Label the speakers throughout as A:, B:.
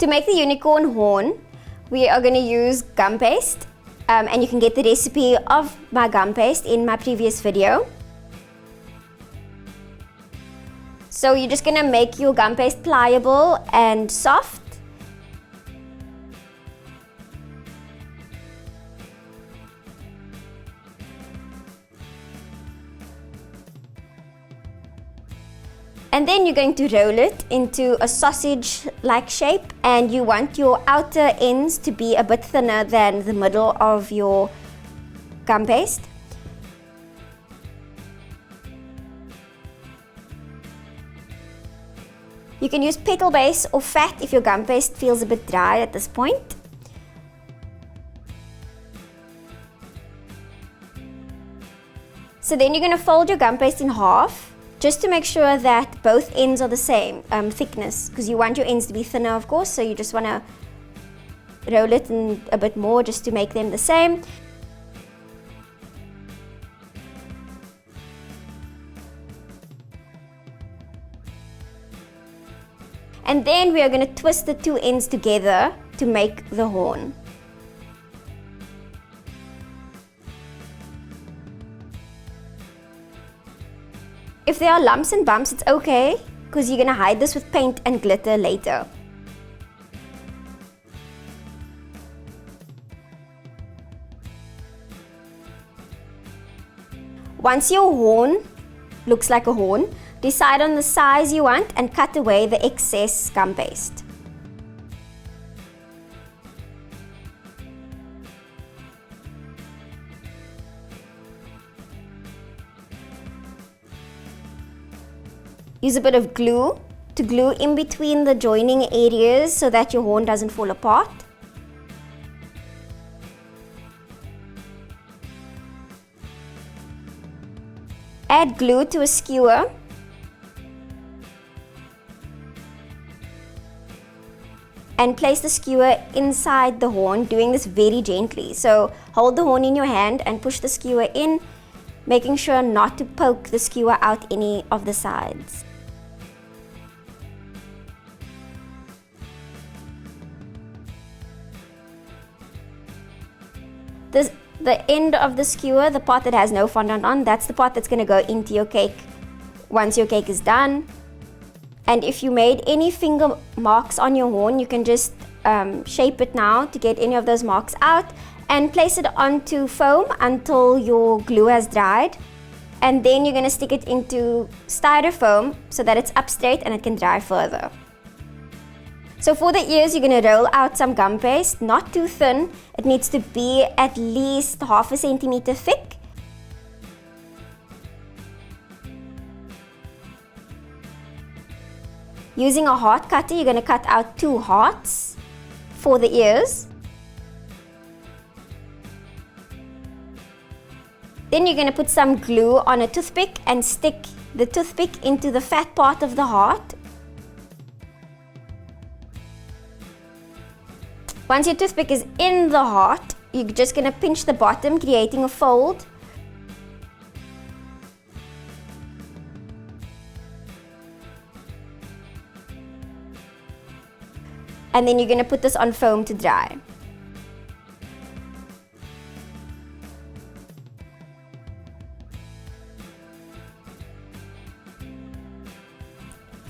A: To make the unicorn horn, we are going to use gum paste, and you can get the recipe of my gum paste in my previous video. So you're just going to make your gum paste pliable and soft. And then you're going to roll it into a sausage-like shape, and you want your outer ends to be a bit thinner than the middle of your gum paste. You can use petal base or fat if your gum paste feels a bit dry at this point. So then you're going to fold your gum paste in half, just to make sure that both ends are the same thickness, because you want your ends to be thinner, of course, so you just want to roll it in a bit more just to make them the same. And then we are going to twist the two ends together to make the horn. If there are lumps and bumps, it's okay, because you're going to hide this with paint and glitter later. Once your horn looks like a horn, decide on the size you want and cut away the excess gum paste. Use a bit of glue to glue in between the joining areas so that your horn doesn't fall apart. Add glue to a skewer. And place the skewer inside the horn, doing this very gently. So hold the horn in your hand and push the skewer in, making sure not to poke the skewer out any of the sides. The end of the skewer, the part that has no fondant on, that's the part that's going to go into your cake once your cake is done. And if you made any finger marks on your horn, you can just shape it now to get any of those marks out and place it onto foam until your glue has dried. And then you're going to stick it into styrofoam so that it's up straight and it can dry further. So for the ears, you're going to roll out some gum paste, not too thin. It needs to be at least 1/2 centimeter thick. Using a heart cutter, you're going to cut out 2 hearts for the ears. Then you're going to put some glue on a toothpick and stick the toothpick into the fat part of the heart. Once your toothpick is in the heart, you're just going to pinch the bottom, creating a fold. And then you're going to put this on foam to dry.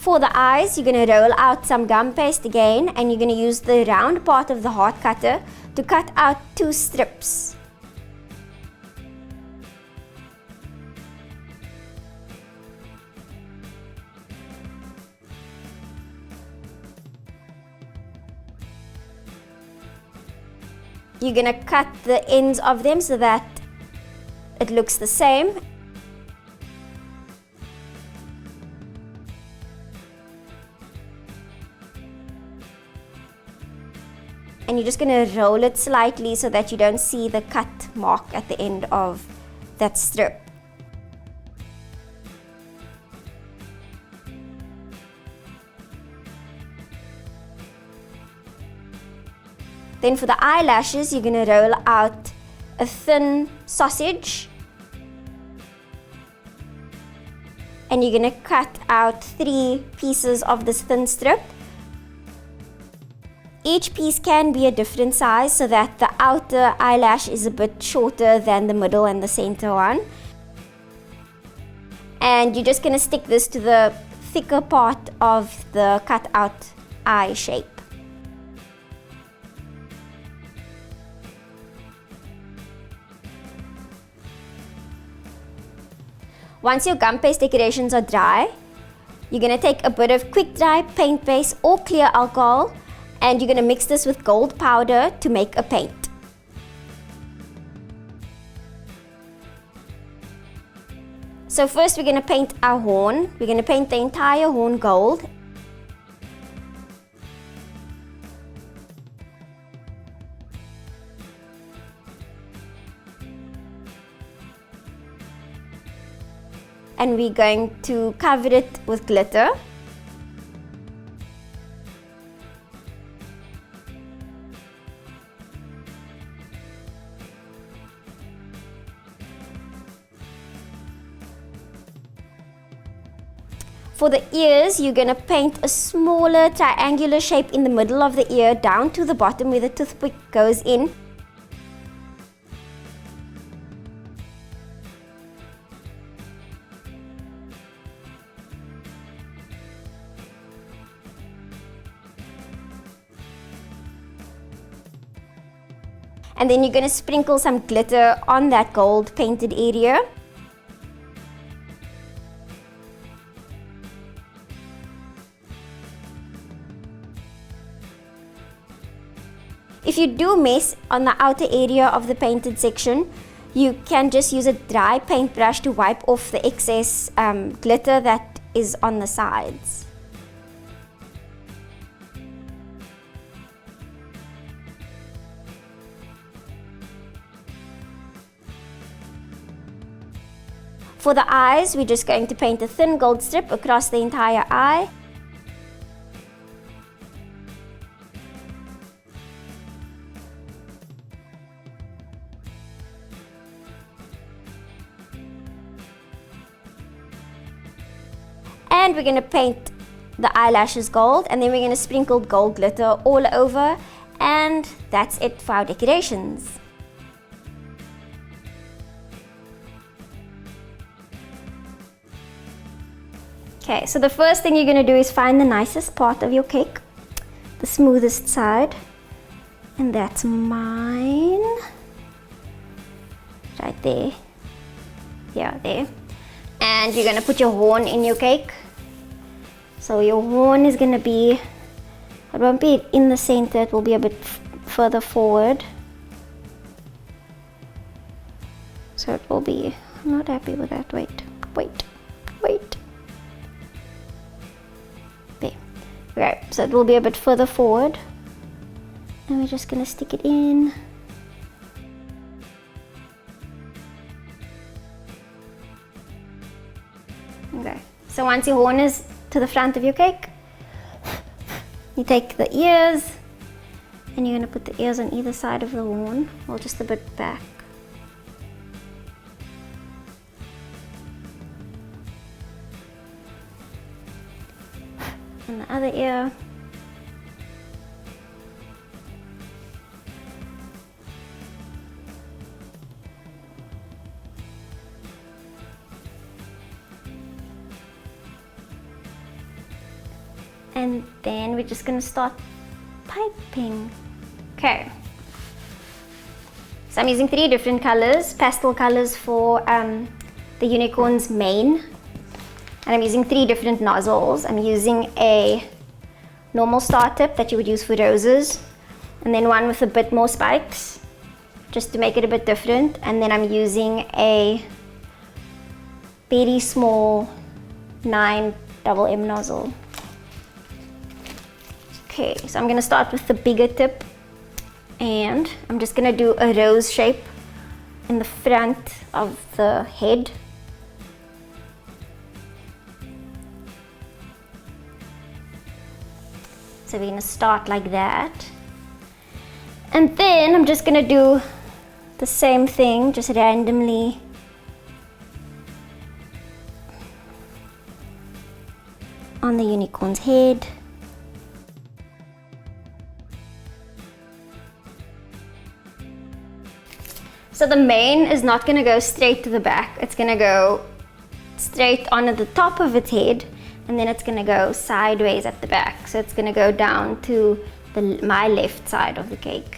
A: For the eyes, you're going to roll out some gum paste again, and you're going to use the round part of the heart cutter to cut out 2 strips. You're going to cut the ends of them so that it looks the same. And you're just going to roll it slightly so that you don't see the cut mark at the end of that strip. Then for the eyelashes, you're going to roll out a thin sausage. And you're going to cut out 3 pieces of this thin strip. Each piece can be a different size so that the outer eyelash is a bit shorter than the middle and the center one. And you're just going to stick this to the thicker part of the cut out eye shape. Once your gum paste decorations are dry, you're going to take a bit of quick dry paint base or clear alcohol, and you're going to mix this with gold powder to make a paint. So first we're going to paint our horn. We're going to paint the entire horn gold. And we're going to cover it with glitter. For the ears, you're going to paint a smaller triangular shape in the middle of the ear down to the bottom where the toothpick goes in. And then you're going to sprinkle some glitter on that gold painted area. If you do mess on the outer area of the painted section, you can just use a dry paintbrush to wipe off the excess glitter that is on the sides. For the eyes, we're just going to paint a thin gold strip across the entire eye. And we're going to paint the eyelashes gold, and then we're going to sprinkle gold glitter all over, and that's it for our decorations. Okay, so the first thing you're going to do is find the nicest part of your cake, the smoothest side, and that's mine, right there, yeah, there. And you're going to put your horn in your cake. So your horn is going to be, it won't be in the center, it will be a bit further forward. So it will be, I'm not happy with that, wait. There, okay, so it will be a bit further forward. And we're just going to stick it in. Okay, so once your horn is to the front of your cake, you take the ears and you're going to put the ears on either side of the horn, or just a bit back. And the other ear. And then we're just going to start piping. Okay. So I'm using 3 different colors, pastel colors for the unicorn's mane. And I'm using 3 different nozzles. I'm using a normal star tip that you would use for roses, and then one with a bit more spikes, just to make it a bit different. And then I'm using a very small 9mm nozzle. Okay, so I'm going to start with the bigger tip, and I'm just going to do a rose shape in the front of the head. So we're going to start like that, and then I'm just going to do the same thing, just randomly on the unicorn's head. So the mane is not going to go straight to the back. It's going to go straight onto the top of its head, and then it's going to go sideways at the back. So it's going to go down to my left side of the cake.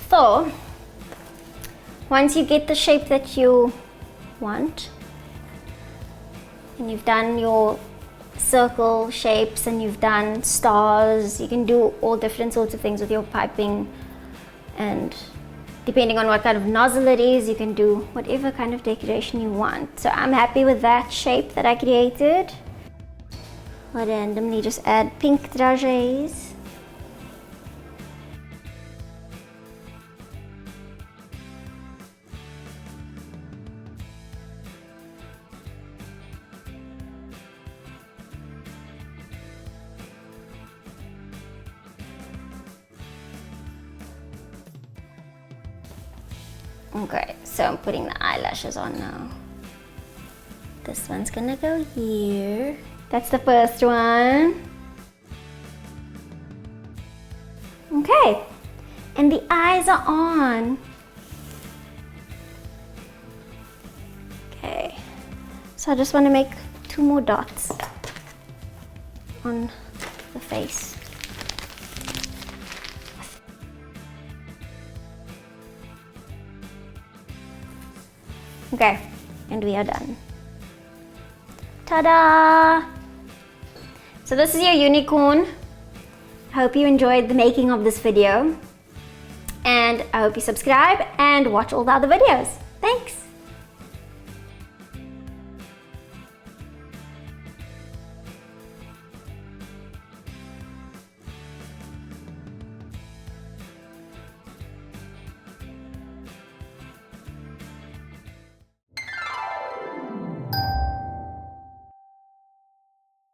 A: So once you get the shape that you want, and you've done your circle shapes and you've done stars, you can do all different sorts of things with your piping, and depending on what kind of nozzle it is, you can do whatever kind of decoration you want. So I'm happy with that shape that I created. I'll randomly just add pink dragées. Okay, so I'm putting the eyelashes on now. This one's gonna go here. That's the first one. Okay, and the eyes are on. Okay, so I just want to make 2 more dots on the face. Okay, and we are done. Ta-da! So this is your unicorn. I hope you enjoyed the making of this video, and I hope you subscribe and watch all the other videos. Thanks!